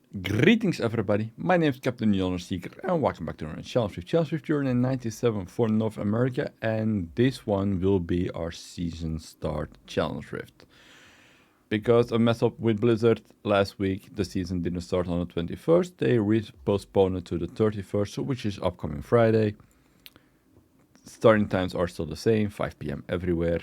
Greetings everybody, my name is Captain HonorSeeker and welcome back to our Challenge Rift. Challenge Rift Journey 97 for North America, and this one will be our season start Challenge Rift. Because of mess up with Blizzard last week, the season didn't start on the 21st, they postponed it to the 31st, which is upcoming Friday. Starting times are still the same, 5 PM everywhere.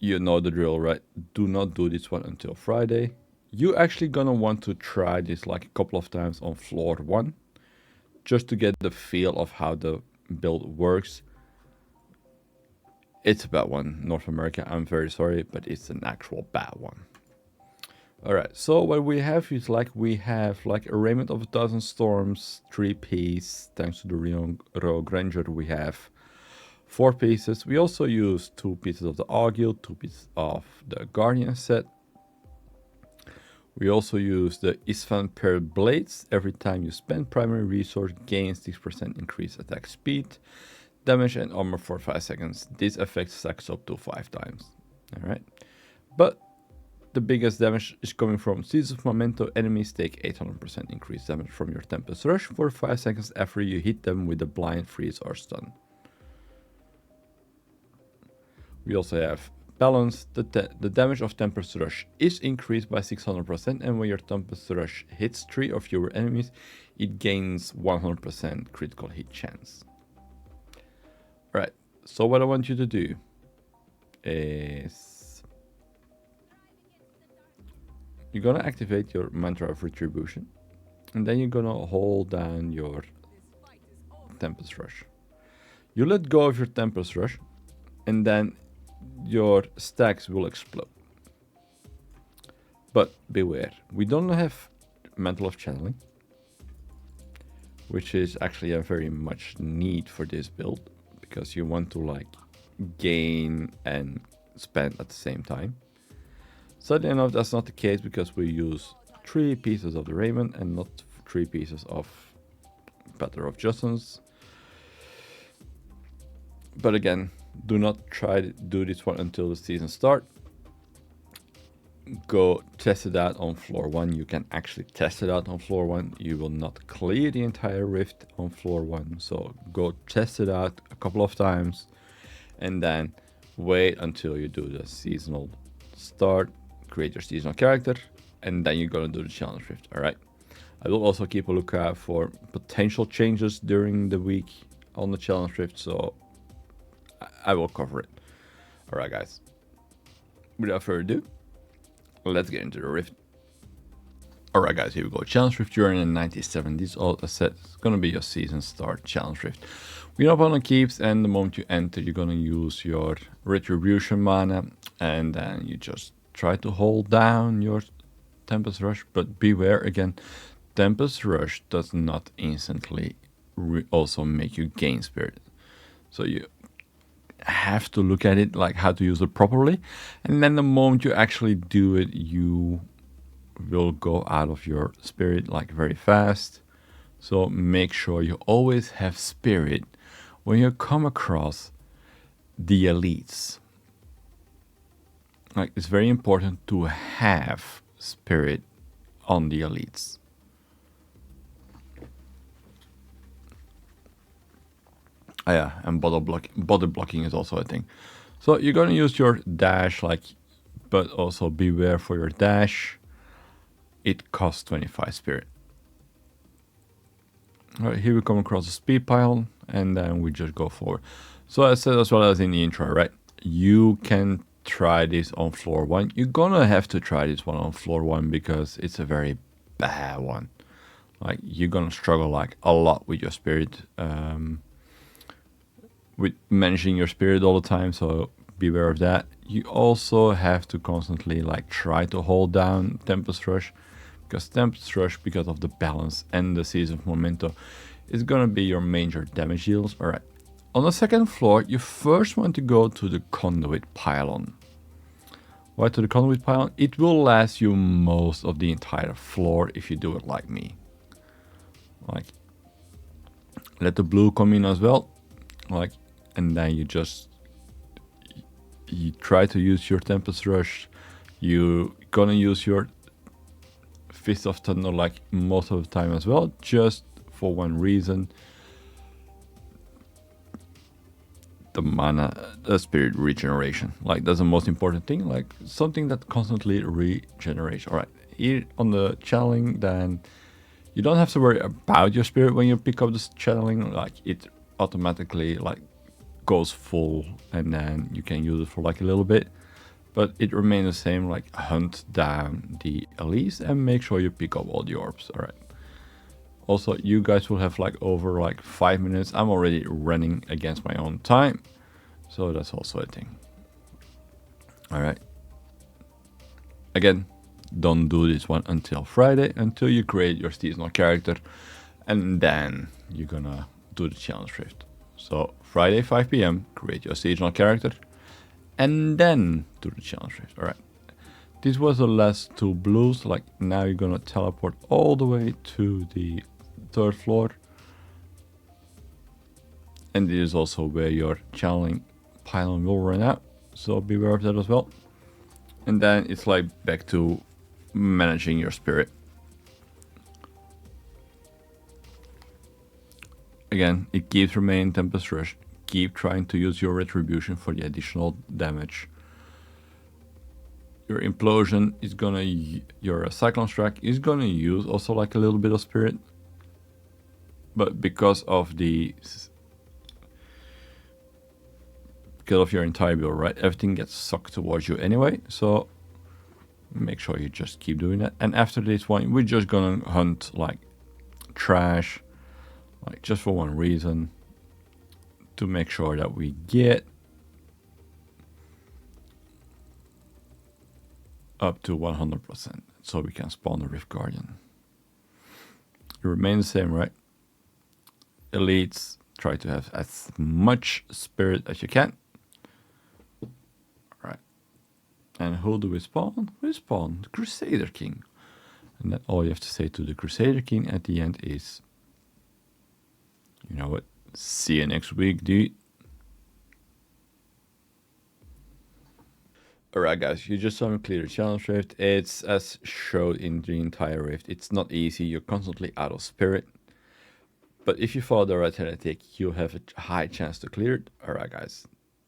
You know the drill, right? Do not do this one until Friday. You actually gonna want to try this like a couple of times on floor 1, just to get the feel of how the build works. It's a bad one, North America, I'm very sorry, but it's an actual bad one. Alright, so what we have is we have a Raiment of 1,000 Storms, 3-piece, thanks to the Rogue Ranger we have 4 pieces. We also use 2 pieces of the Arreat, 2 pieces of the Guardian set. We also use the Isfan pair blades. Every time you spend primary resource, gains 6% increased attack speed, damage and armor for 5 seconds. This effect stacks up to 5 times. Alright. But the biggest damage is coming from Seeds of Memento. Enemies take 800% increased damage from your Tempest Rush for 5 seconds after you hit them with a blind, freeze or stun. We also have Pylons. The damage of Tempest Rush is increased by 600%, and when your Tempest Rush hits 3 or fewer enemies, it gains 100% critical hit chance. Right, so what I want you to do is you're gonna activate your Mantra of Retribution, and then you're gonna hold down your Tempest Rush. You let go of your Tempest Rush, and then your stacks will explode. But beware, we don't have Mantle of Channeling, which is actually a very much need for this build, because you want to gain and spend at the same time. Sadly enough, that's not the case, because we use 3 pieces of the Raiment and not 3 pieces of Pattern of Justice. But again, do not try to do this one until the season start. Go test it out on floor 1. You can actually test it out on floor 1. You will not clear the entire rift on floor 1. So go test it out a couple of times and then wait until you do the seasonal start, create your seasonal character, and then you're gonna do the challenge rift. Alright. I will also keep a lookout for potential changes during the week on the challenge rift, so I will cover it. Alright guys, without further ado, let's get into the rift. Alright guys, here we go. Challenge Rift Journey 97. This all I said is gonna be your season start challenge rift. We know on keeps, and the moment you enter, you're gonna use your retribution mana, and then you just try to hold down your Tempest Rush. But beware again, Tempest Rush does not instantly also make you gain spirit. So you have to look at it how to use it properly, and then the moment you actually do it, you will go out of your spirit very fast. So make sure you always have spirit when you come across the elites. It's very important to have spirit on the elites. Yeah, and body blocking is also a thing. So you're gonna use your dash, but also beware for your dash. It costs 25 spirit. Alright, here we come across a speed pylon, and then we just go forward. So I said as well as in the intro, right? You can try this on floor 1. You're gonna have to try this one on floor 1 because it's a very bad one. You're gonna struggle a lot with your spirit. With managing your spirit all the time, so beware of that. You also have to constantly try to hold down Tempest Rush, because Tempest Rush, because of the balance and the Seeds of Memento, is gonna be your major damage deals. Alright, on the second floor, you first want to go to the Conduit Pylon. Why to the Conduit Pylon? It will last you most of the entire floor if you do it like me. Let the blue come in as well, and then you try to use your Tempest Rush. You're gonna use your Fist of Thunder like most of the time as well, just for one reason. The spirit regeneration. Like, that's the most important thing, like something that constantly regenerates. All right, here on the channeling, then you don't have to worry about your spirit when you pick up this channeling. Like, it automatically like goes full, and then you can use it for like a little bit, but it remains the same. Like, hunt down the elites and make sure you pick up all the orbs. All right. Also, you guys will have like over like 5 minutes. I'm already running against my own time, so that's also a thing. All right. Again, don't do this one until Friday, until you create your seasonal character, and then you're gonna do the challenge rift. So Friday 5 p.m. create your seasonal character, and then do the challenge rift. All right. This was the last 2 blues. Like, now you're gonna teleport all the way to the 3rd floor, and this is also where your channeling pylon will run out, so beware of that as well. And then it's like back to managing your spirit. Again, it keeps remaining Tempest Rush. Keep trying to use your retribution for the additional damage. Your implosion is gonna, your cyclone strike is gonna use also like a little bit of spirit, but because of your entire build, right, everything gets sucked towards you anyway, so make sure you just keep doing that. And after this one, we're just gonna hunt like trash, like just for one reason, to make sure that we get up to 100%, so we can spawn the Rift Guardian. It remains the same, right? Elites, try to have as much spirit as you can. Right. And who do we spawn? We spawn the Crusader King. And then all you have to say to the Crusader King at the end is, you know what, see you next week, dude. Alright guys, you just saw me clear the challenge rift. It's as showed in the entire rift. It's not easy, you're constantly out of spirit. But if you follow the right tactic, you'll have a high chance to clear it. Alright guys,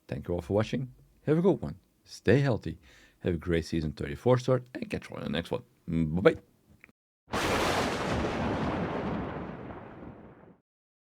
thank you all for watching. Have a good one. Stay healthy. Have a great season 34 start, and catch you on the next one. Bye bye.